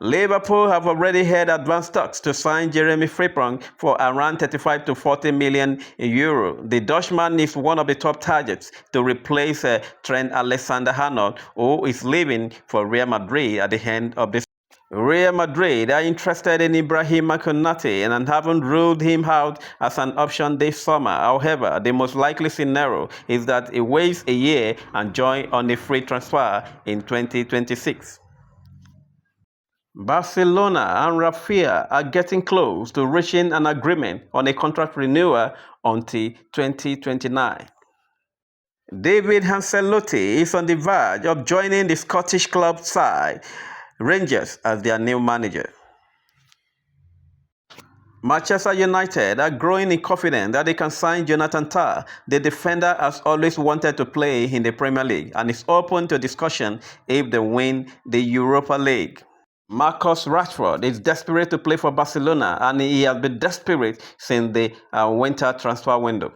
Liverpool have already had advanced talks to sign Jeremy Frimpong for around 35 to 40 million euro. The Dutchman is one of the top targets to replace Trent Alexander-Arnold, who is leaving for Real Madrid at the end of this. Real Madrid are interested in Ibrahima Konate and haven't ruled him out as an option this summer. However, the most likely scenario is that he waits a year and joins on a free transfer in 2026. Barcelona and Rafinha are getting close to reaching an agreement on a contract renewal until 2029. David Ancelotti is on the verge of joining the Scottish club side Rangers as their new manager. Manchester United are growing in confidence that they can sign Jonathan Tah. The defender has always wanted to play in the Premier League and is open to discussion if they win the Europa League. Marcus Rashford is desperate to play for Barcelona, and he has been desperate since the winter transfer window.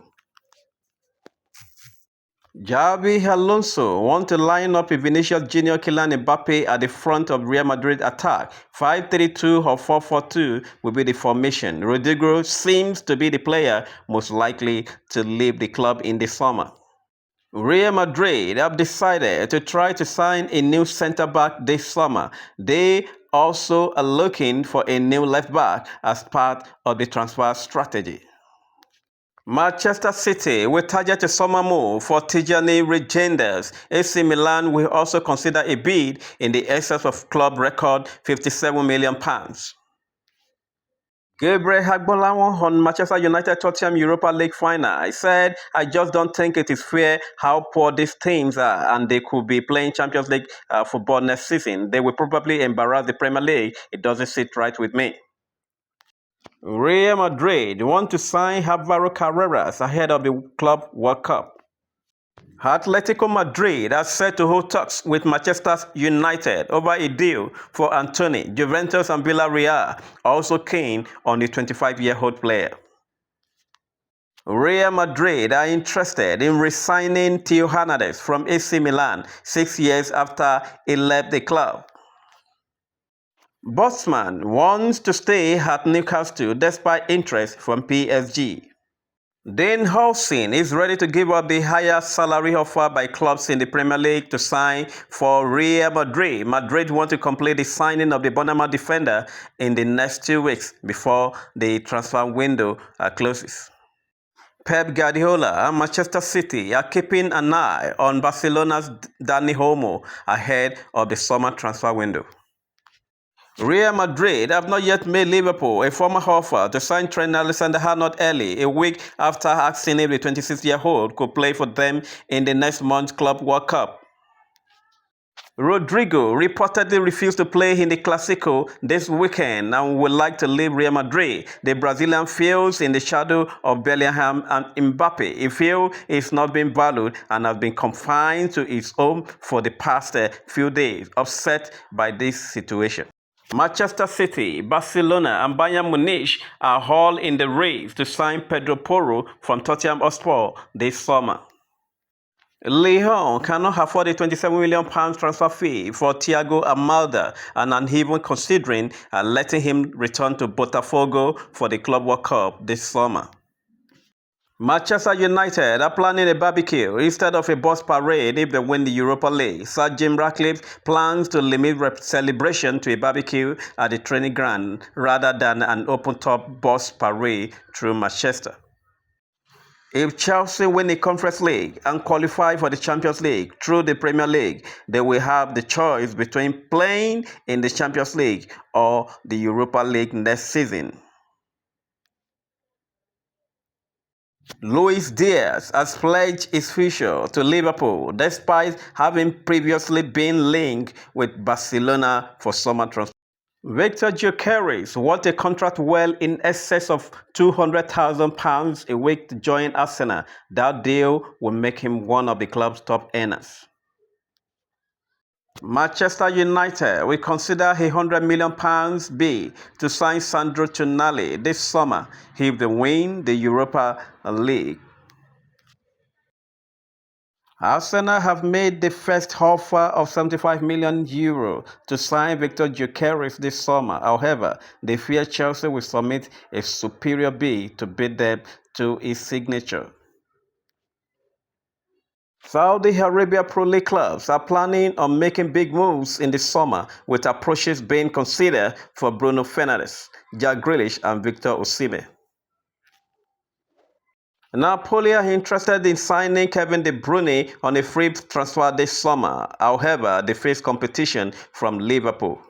Xabi Alonso wants to line up Vinicius Junior Kylian Mbappe at the front of Real Madrid attack. 5-3-2 or 4-4-2 will be the formation. Rodrigo seems to be the player most likely to leave the club in the summer. Real Madrid have decided to try to sign a new centre-back this summer. They also are looking for a new left-back as part of the transfer strategy. Manchester City will target a summer move for Tijani Reijnders. AC Milan will also consider a bid in the excess of club record £57 million. Gabriel Agbolawan on Manchester United-Tottenham Europa League final. He said, "I just don't think it is fair how poor these teams are, and they could be playing Champions League football next season. They will probably embarrass the Premier League. It doesn't sit right with me." Real Madrid want to sign Alvaro Carreras ahead of the Club World Cup. Atletico Madrid are set to hold talks with Manchester United over a deal for Antony. Juventus and Villarreal also keen on the 25-year-old player. Real Madrid are interested in re-signing Theo Hernandez from AC Milan 6 years after he left the club. Bosman wants to stay at Newcastle despite interest from PSG. Dean Howson is ready to give up the higher salary offer by clubs in the Premier League to sign for Real Madrid. Madrid want to complete the signing of the Bournemouth defender in the next 2 weeks before the transfer window closes. Pep Guardiola and Manchester City are keeping an eye on Barcelona's Dani Olmo ahead of the summer transfer window. Real Madrid have not yet made Liverpool a formal offer to sign Trent Alexander-Arnold early, a week after asking if the 26-year-old could play for them in the next month's Club World Cup. Rodrigo reportedly refused to play in the Clásico this weekend and would like to leave Real Madrid. The Brazilian feels in the shadow of Bellingham and Mbappe. He feels he's not been valued and has been confined to his home for the past few days, upset by this situation. Manchester City, Barcelona and Bayern Munich are all in the race to sign Pedro Porro from Tottenham Hotspur this summer. Lyon cannot afford a £27 million transfer fee for Thiago Almada and are even considering letting him return to Botafogo for the Club World Cup this summer. Manchester United are planning a barbecue instead of a bus parade if they win the Europa League. Sir Jim Ratcliffe plans to limit celebration to a barbecue at the training ground rather than an open-top bus parade through Manchester. If Chelsea win the Conference League and qualify for the Champions League through the Premier League, they will have the choice between playing in the Champions League or the Europa League next season. Luis Diaz has pledged his future to Liverpool despite having previously been linked with Barcelona for summer transfer. Victor Gyökeres wants a contract well in excess of £200,000 a week to join Arsenal. That deal will make him one of the club's top earners. Manchester United will consider a £100 million bid to sign Sandro Tonali this summer if they win the Europa League. Arsenal have made the first offer of €75 million to sign Victor Gyökeres this summer. However, they fear Chelsea will submit a superior bid to beat them to his signature. Saudi Arabia Pro League clubs are planning on making big moves in the summer, with approaches being considered for Bruno Fernandes, Jack Grealish and Victor Osimhen. Napoli are interested in signing Kevin De Bruyne on a free transfer this summer. However, they face competition from Liverpool.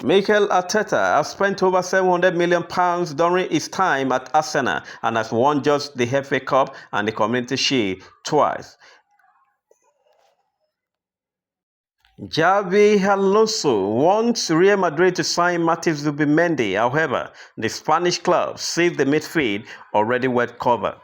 Mikel Arteta has spent over £700 million during his time at Arsenal and has won just the FA Cup and the Community Shield twice. Xabi Alonso wants Real Madrid to sign Matheus Zubimendi. However, the Spanish club sees the midfield already well covered.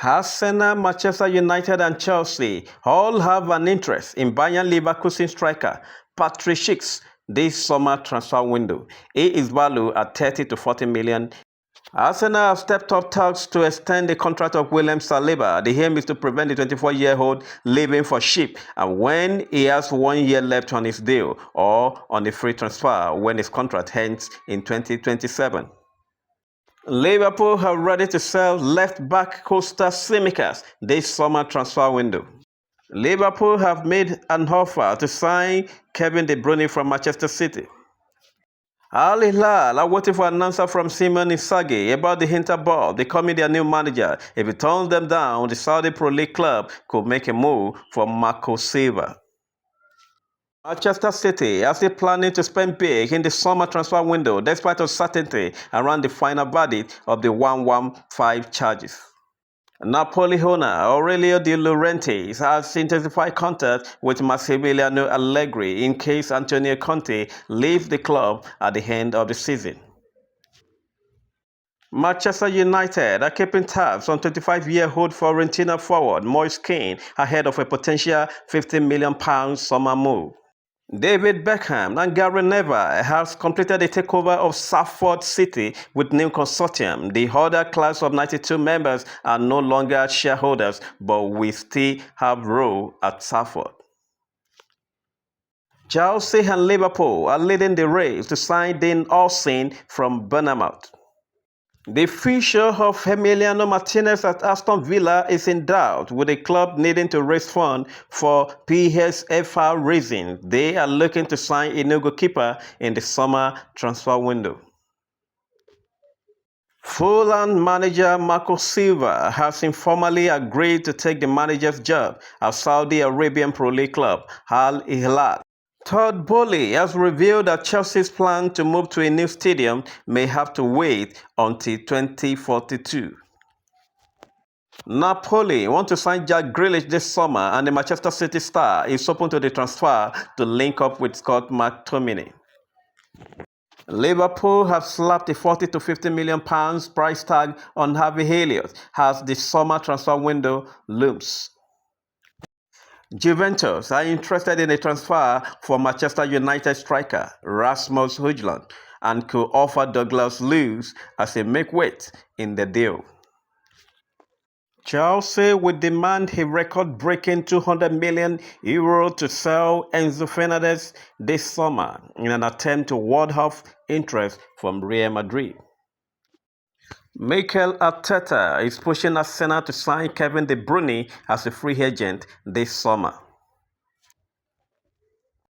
Arsenal, Manchester United and Chelsea all have an interest in Bayern Leverkusen striker Patrick Schick this summer transfer window. He is valued at 30 to 40 million. Arsenal have stepped up talks to extend the contract of William Saliba. The aim is to prevent the 24-year-old leaving for cheap and when he has 1 year left on his deal or on a free transfer when his contract ends in 2027. Liverpool are ready to sell left-back Kostas Tsimikas this summer transfer window. Liverpool have made an offer to sign Kevin De Bruyne from Manchester City. Al Hilal are waiting for an answer from Simone Inzaghi about the Inter board becoming their new manager. If he turns them down, the Saudi Pro League club could make a move for Marco Silva. Manchester City are still planning to spend big in the summer transfer window despite uncertainty around the final verdict of the 115 charges. Napoli owner Aurelio De Laurentiis has intensified contact with Massimiliano Allegri in case Antonio Conte leaves the club at the end of the season. Manchester United are keeping tabs on 25-year-old Fiorentina forward Moise Kean ahead of a potential £50 million summer move. David Beckham and Gary Neville have completed the takeover of Salford City with new consortium. The other class of 92 members are no longer shareholders, but will still have role at Salford. Chelsea and Liverpool are leading the race to sign Dean Olsen from Bournemouth. The future of Emiliano Martinez at Aston Villa is in doubt, with the club needing to raise funds for PSFR reasons. They are looking to sign a new goalkeeper in the summer transfer window. Fulham manager Marco Silva has informally agreed to take the manager's job at Saudi Arabian Pro League club Al Hilal. Todd Boehly has revealed that Chelsea's plan to move to a new stadium may have to wait until 2042. Napoli want to sign Jack Grealish this summer, and the Manchester City star is open to the transfer to link up with Scott McTominay. Liverpool have slapped a £40 to £50 million price tag on Harvey Elliott as the summer transfer window looms. Juventus are interested in a transfer for Manchester United striker Rasmus Højlund and could offer Douglas Luiz as a make-weight in the deal. Chelsea will demand a record-breaking €200 million to sell Enzo Fernandez this summer in an attempt to ward off interest from Real Madrid. Mikel Arteta is pushing Arsenal to sign Kevin De Bruyne as a free agent this summer.